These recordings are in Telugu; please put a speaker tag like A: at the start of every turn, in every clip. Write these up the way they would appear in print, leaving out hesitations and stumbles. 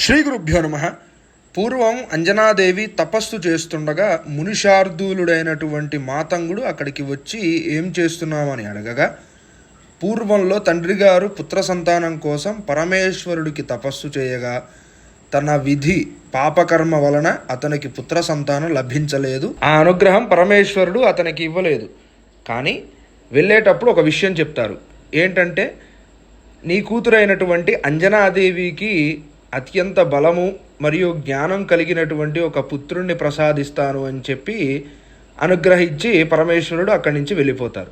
A: శ్రీ గురుభ్యో నమః. పూర్వం అంజనాదేవి తపస్సు చేస్తుండగా మునిశార్దూలుడైనటువంటి మాతంగుడు అక్కడికి వచ్చి ఏం చేస్తున్నామని అడగగా, పూర్వంలో తండ్రి గారు పుత్ర సంతానం కోసం పరమేశ్వరుడికి తపస్సు చేయగా తన విధి పాపకర్మ వలన అతనికి పుత్ర సంతానం లభించలేదు. ఆ అనుగ్రహం పరమేశ్వరుడు అతనికి ఇవ్వలేదు. కానీ వెళ్ళేటప్పుడు ఒక విషయం చెప్తారు. ఏంటంటే, నీ కూతురైనటువంటి అంజనాదేవికి అత్యంత బలము మరియు జ్ఞానం కలిగినటువంటి ఒక పుత్రుణ్ణి ప్రసాదిస్తాను అని చెప్పి అనుగ్రహించి పరమేశ్వరుడు అక్కడి నుంచి వెళ్ళిపోతారు.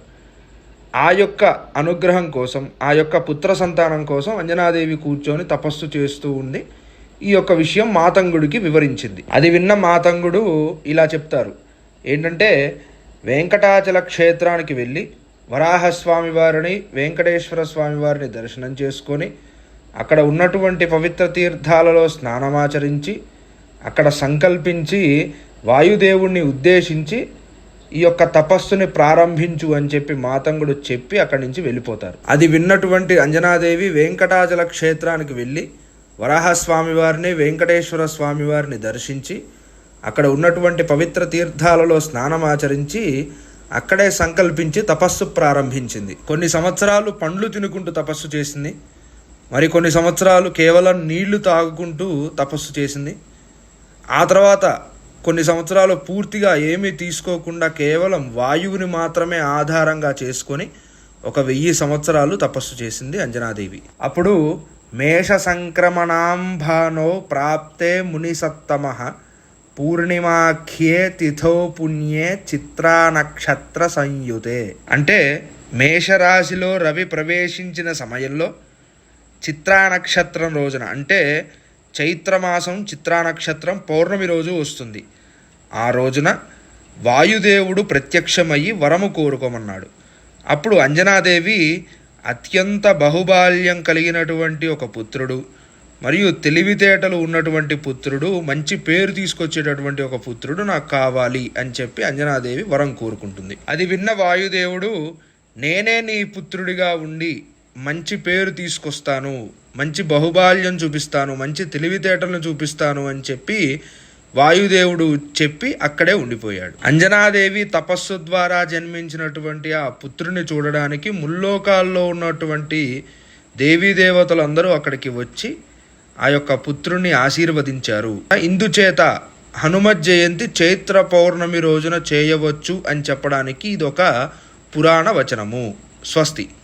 A: ఆ యొక్క అనుగ్రహం కోసం, ఆ యొక్క పుత్ర సంతానం కోసం అంజనాదేవి కూర్చొని తపస్సు చేస్తూ ఉంది. ఈ యొక్క విషయం మాతంగుడికి వివరించింది. అది విన్న మాతంగుడు ఇలా చెప్తారు. ఏంటంటే, వెంకటాచల క్షేత్రానికి వెళ్ళి వరాహస్వామి వారిని, వెంకటేశ్వర స్వామి వారిని దర్శనం చేసుకొని అక్కడ ఉన్నటువంటి పవిత్ర తీర్థాలలో స్నానమాచరించి అక్కడ సంకల్పించి వాయుదేవుణ్ణి ఉద్దేశించి ఈ యొక్క తపస్సుని ప్రారంభించు అని చెప్పి మాతంగుడు చెప్పి అక్కడి నుంచి వెళ్ళిపోతారు. అది విన్నటువంటి అంజనాదేవి వెంకటాచల క్షేత్రానికి వెళ్ళి వరాహస్వామి వారిని, వెంకటేశ్వర స్వామి వారిని దర్శించి అక్కడ ఉన్నటువంటి పవిత్ర తీర్థాలలో స్నానమాచరించి అక్కడే సంకల్పించి తపస్సు ప్రారంభించింది. కొన్ని సంవత్సరాలు పండ్లు తినుకుంటూ తపస్సు చేసింది. మరి కొన్ని సంవత్సరాలు కేవలం నీళ్లు తాగుకుంటూ తపస్సు చేసింది. ఆ తర్వాత కొన్ని సంవత్సరాలు పూర్తిగా ఏమీ తీసుకోకుండా కేవలం వాయువుని మాత్రమే ఆధారంగా చేసుకొని 1000 సంవత్సరాలు తపస్సు చేసింది అంజనాదేవి. అప్పుడు మేష సంక్రమణాంభానో ప్రాప్తే మునిసత్తమః పూర్ణిమాఖ్యే తిథో పుణ్యే చిత్రా నక్షత్ర సంయుతే. అంటే మేషరాశిలో రవి ప్రవేశించిన సమయంలో చిత్రా నక్షత్రం రోజున, అంటే చైత్రమాసం చిత్రా నక్షత్రం పౌర్ణమి రోజు వస్తుంది. ఆ రోజున వాయుదేవుడు ప్రత్యక్షమయ్యి వరము కోరుకోమన్నాడు. అప్పుడు అంజనాదేవి అత్యంత బహుబాల్యం కలిగినటువంటి ఒక పుత్రుడు మరియు తెలివితేటలు ఉన్నటువంటి పుత్రుడు, మంచి పేరు తీసుకొచ్చేటటువంటి ఒక పుత్రుడు నాకు కావాలి అని చెప్పి అంజనాదేవి వరం కోరుకుంటుంది. అది విన్న వాయుదేవుడు, నేనే నీ పుత్రుడిగా ఉండి మంచి పేరు తీసుకొస్తాను, మంచి బహుబాల్యం చూపిస్తాను, మంచి తెలివితేటలను చూపిస్తాను అని చెప్పి వాయుదేవుడు చెప్పి అక్కడే ఉండిపోయాడు. అంజనాదేవి తపస్సు ద్వారా జన్మించినటువంటి ఆ పుత్రుని చూడడానికి ముల్లోకాల్లో ఉన్నటువంటి దేవీదేవతలందరూ అక్కడికి వచ్చి ఆ యొక్క పుత్రుని ఆశీర్వదించారు. ఇందుచేత హనుమత్ జయంతి చైత్ర పౌర్ణమి రోజున చేయవచ్చు అని చెప్పడానికి ఇదొక పురాణ వచనము. స్వస్తి.